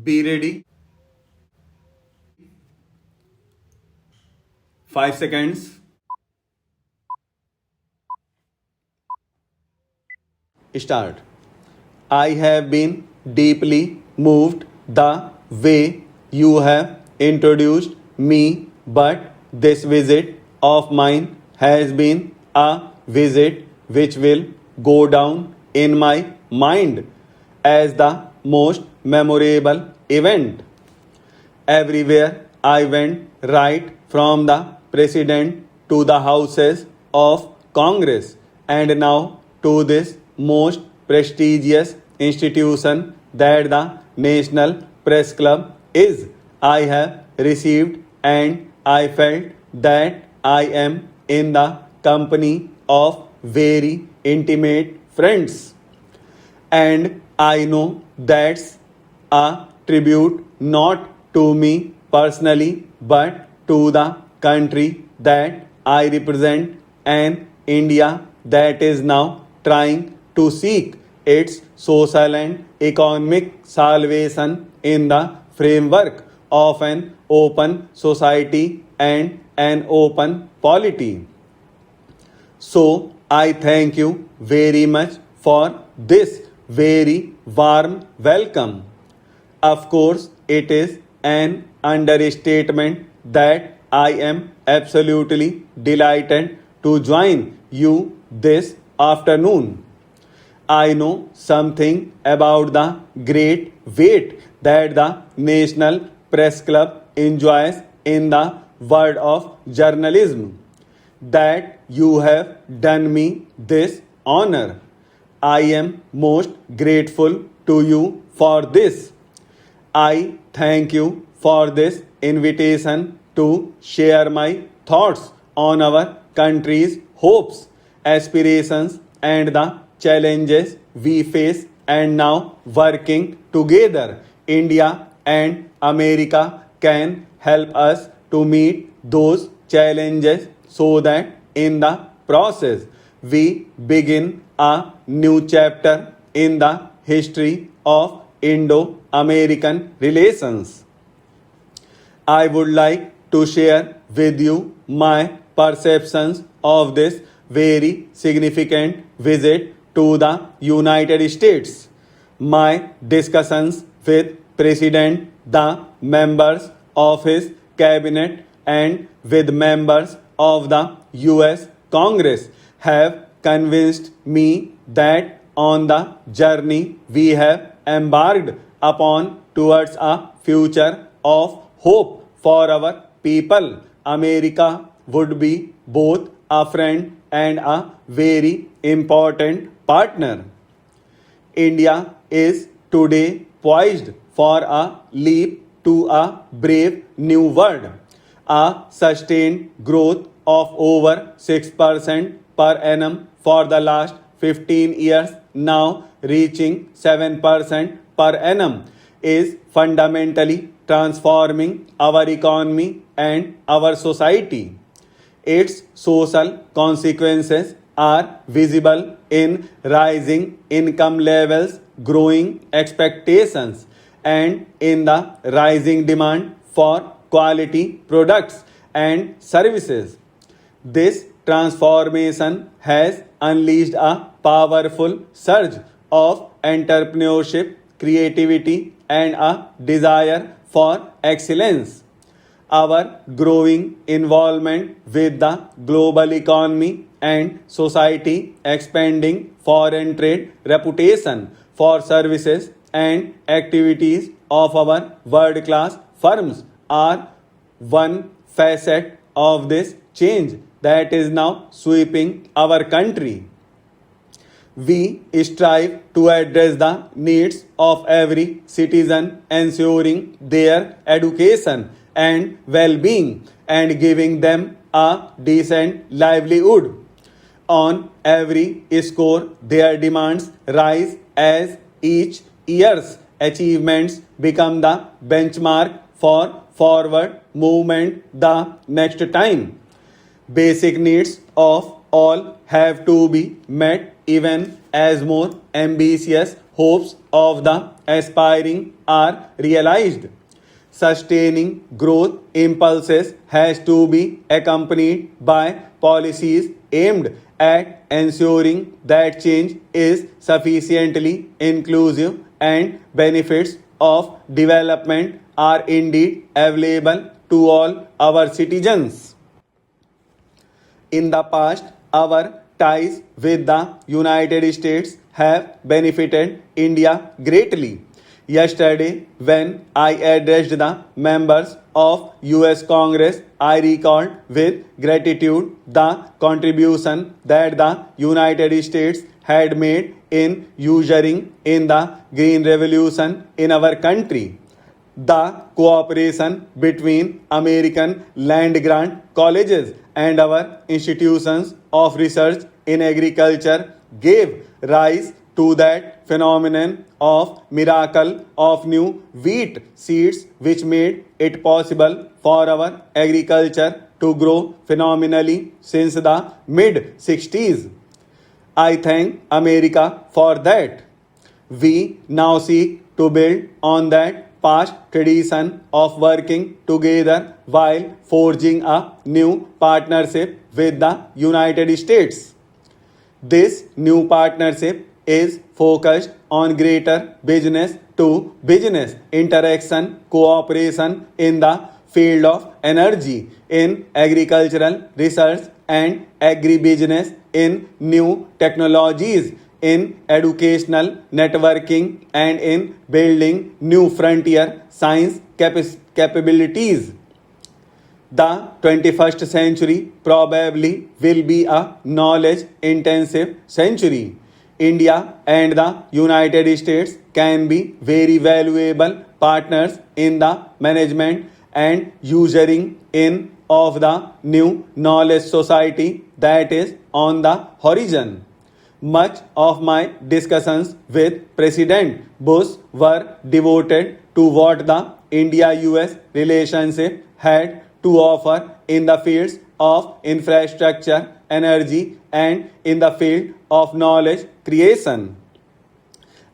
Be ready. 5 seconds. Start. I have been deeply moved the way you have introduced me, but this visit of mine has been a visit which will go down in my mind as the most memorable event. Everywhere I went, right from the president to the houses of Congress, and now to this most prestigious institution that the National Press Club is. I have received and I felt that I am in the company of very intimate friends. And I know that's a tribute not to me personally but to the country that I represent, an India that is now trying to seek its social and economic salvation in the framework of an open society and an open polity. So I thank you very much for this very warm welcome. Of course, it is an understatement that I am absolutely delighted to join you this afternoon. I know something about the great weight that the National Press Club enjoys in the world of journalism. That you have done me this honor. I am most grateful to you for this. I thank you for this invitation to share my thoughts on our country's hopes, aspirations, and the challenges we face, and now working together, India and America can help us to meet those challenges so that in the process we begin a new chapter in the history of Indo American relations. I would like to share with you my perceptions of this very significant visit to the United States. My discussions with President, the members of his cabinet, and with members of the US Congress have convinced me that on the journey we have embarked upon towards a future of hope for our people, America would be both a friend and a very important partner. India is today poised for a leap to a brave new world. A sustained growth of over 6% per annum for the last 15 years, now reaching 7% per annum, is fundamentally transforming our economy and our society. Its social consequences are visible in rising income levels, growing expectations, and in the rising demand for quality products and services. This transformation has unleashed a powerful surge of entrepreneurship, creativity, and a desire for excellence. Our growing involvement with the global economy and society, expanding foreign trade, reputation for services and activities of our world class firms are one facet of this change that is now sweeping our country. We strive to address the needs of every citizen, ensuring their education and well being, and giving them a decent livelihood. On every score, their demands rise as each year's achievements become the benchmark for forward movement the next time. Basic needs of all have to be met even as more ambitious hopes of the aspiring are realized. Sustaining growth impulses has to be accompanied by policies aimed at ensuring that change is sufficiently inclusive and benefits of development are indeed available to all our citizens. In the past, our ties with the United States have benefited India greatly. Yesterday, when I addressed the members of US Congress, I recalled with gratitude the contribution that the United States had made in ushering in the Green Revolution in our country. The cooperation between American land grant colleges and our institutions of research in agriculture gave rise to that phenomenon of miracle of new wheat seeds which made it possible for our agriculture to grow phenomenally since the mid 60s. I thank America for that. We now seek to build on that past tradition of working together while forging a new partnership with the United States. This new partnership is focused on greater business to business interaction cooperation in the field of energy, in agricultural research and agribusiness, in new technologies, in educational networking, and in building new frontier science capabilities. The 21st century probably will be a knowledge intensive century. India and the United States can be very valuable partners in the management and ushering in of the new knowledge society that is on the horizon. Much of my discussions with President Bush were devoted to what the India US relationship had to offer in the fields of infrastructure, energy, and in the field of knowledge creation.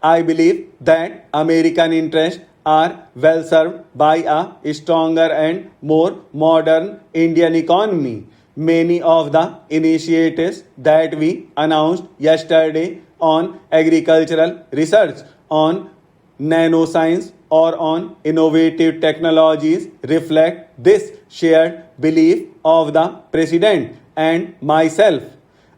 I believe that American interests are well served by a stronger and more modern Indian economy. Many of the initiatives that we announced yesterday on agricultural research, on nanoscience, or on innovative technologies reflect this shared belief of the President and myself.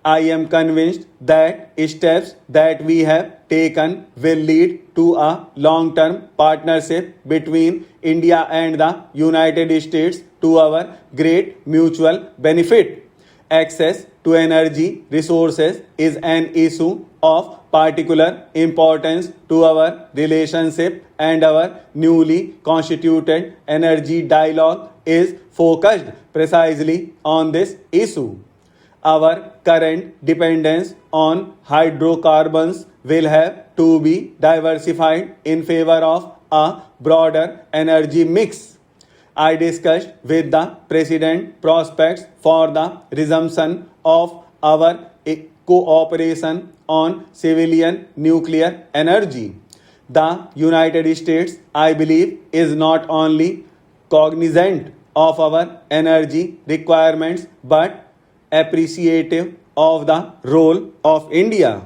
I am convinced that steps that we have taken will lead to a long-term partnership between India and the United States to our great mutual benefit. Access to energy resources is an issue of particular importance to our relationship, and our newly constituted energy dialogue is focused precisely on this issue. Our current dependence on hydrocarbons will have to be diversified in favor of a broader energy mix. I discussed with the President prospects for the resumption of our cooperation on civilian nuclear energy. The United States, I believe, is not only cognizant of our energy requirements but appreciative of the role of India.